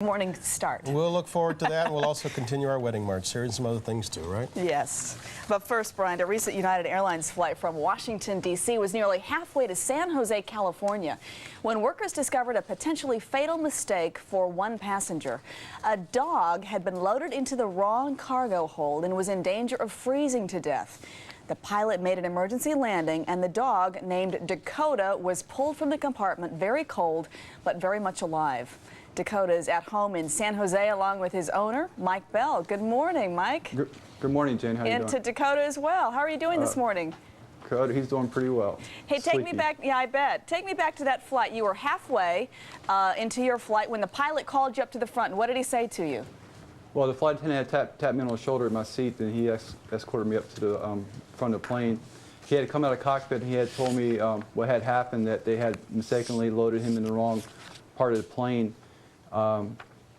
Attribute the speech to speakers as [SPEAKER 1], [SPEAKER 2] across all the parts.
[SPEAKER 1] Morning start.
[SPEAKER 2] We'll look forward to that, and we'll also continue our wedding march series and some other things too, right?
[SPEAKER 1] Yes. But first, Brian, a recent United Airlines flight from Washington, D.C. was nearly halfway to San Jose, California, when workers discovered a potentially fatal mistake for one passenger. A dog had been loaded into the wrong cargo hold and was in danger of freezing to death. The pilot made an emergency landing, and the dog, named Dakota, was pulled from the compartment very cold but very much alive. Dakota is at home in San Jose along with his owner, Mike Bell. Good morning, Mike.
[SPEAKER 3] Good morning, Jane. How are you doing?
[SPEAKER 1] And to Dakota as well. How are you doing this morning?
[SPEAKER 3] Dakota, he's doing pretty well.
[SPEAKER 1] Hey, take me back. Yeah, I bet. Take me back to that flight. You were halfway into your flight when the pilot called you up to the front. What did he say to you?
[SPEAKER 3] Well, the flight attendant had tapped me on the shoulder in my seat, and he escorted me up to the front of the plane. He had come out of the cockpit, and he had told me what had happened, that they had mistakenly loaded him in the wrong part of the plane.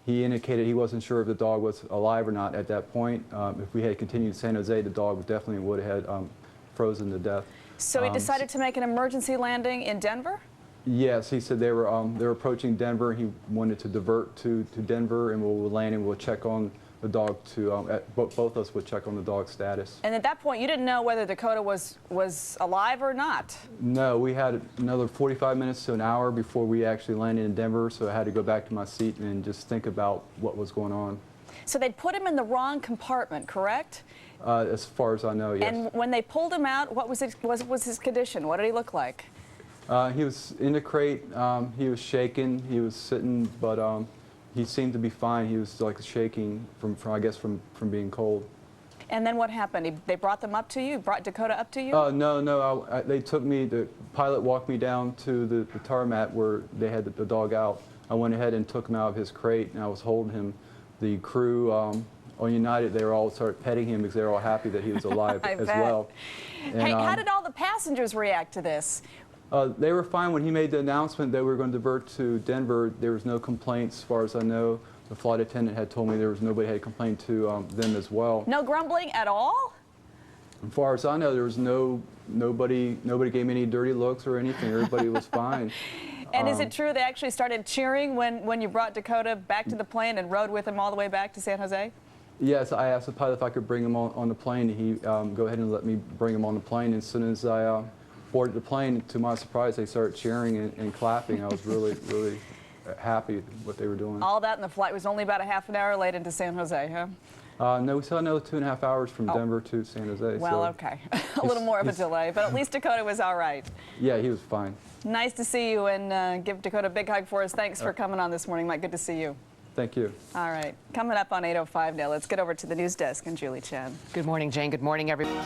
[SPEAKER 3] He indicated he wasn't sure if the dog was alive or not at that point. If we had continued to San Jose, the dog definitely would have had frozen to death.
[SPEAKER 1] So he decided to make an emergency landing in Denver? Yes,
[SPEAKER 3] he said they were approaching Denver. He wanted to divert to Denver, and we'll land and we'll check on the dog both of us would check on the dog's status.
[SPEAKER 1] And at that point, you didn't know whether Dakota was alive or not?
[SPEAKER 3] No, we had another 45 minutes to an hour before we actually landed in Denver, so I had to go back to my seat and just think about what was going on.
[SPEAKER 1] So they'd put him in the wrong compartment, correct?
[SPEAKER 3] As far as I know, yes.
[SPEAKER 1] And when they pulled him out, what was his condition? What did he look like?
[SPEAKER 3] He was in the crate. He was shaking. He was sitting, but he seemed to be fine. He was like shaking from being cold.
[SPEAKER 1] And then what happened? They brought them up to you? Brought Dakota up to you?
[SPEAKER 3] No. They took me. The pilot walked me down to the tarmac where they had the dog out. I went ahead and took him out of his crate, and I was holding him. The crew on United, they were all started petting him because they were all happy that he was alive as well. And,
[SPEAKER 1] hey, how did all the passengers react to this?
[SPEAKER 3] They were fine when he made the announcement that we were going to divert to Denver. There was no complaints, as far as I know. The flight attendant had told me there was nobody had complained to them as well.
[SPEAKER 1] No grumbling at all?
[SPEAKER 3] As far as I know, there was nobody gave me any dirty looks or anything. Everybody was fine.
[SPEAKER 1] And is it true they actually started cheering when you brought Dakota back to the plane and rode with him all the way back to San Jose?
[SPEAKER 3] Yes, I asked the pilot if I could bring him on the plane. He go ahead and let me bring him on the plane. As soon as I boarded the plane, to my surprise, they started cheering and clapping. I was really, really happy with what they were doing.
[SPEAKER 1] All that, and the flight was only about a half an hour late into San Jose, huh?
[SPEAKER 3] No, we still had another 2.5 hours from Denver to San Jose.
[SPEAKER 1] Well,
[SPEAKER 3] so
[SPEAKER 1] okay. A little more of a delay, but at least Dakota was all right.
[SPEAKER 3] Yeah, he was fine.
[SPEAKER 1] Nice to see you, and give Dakota a big hug for us. Thanks for coming on this morning, Mike. Good to see you.
[SPEAKER 3] Thank you.
[SPEAKER 1] All right. Coming up on 8:05 now, let's get over to the news desk and Julie Chen.
[SPEAKER 4] Good morning, Jane. Good morning, everyone.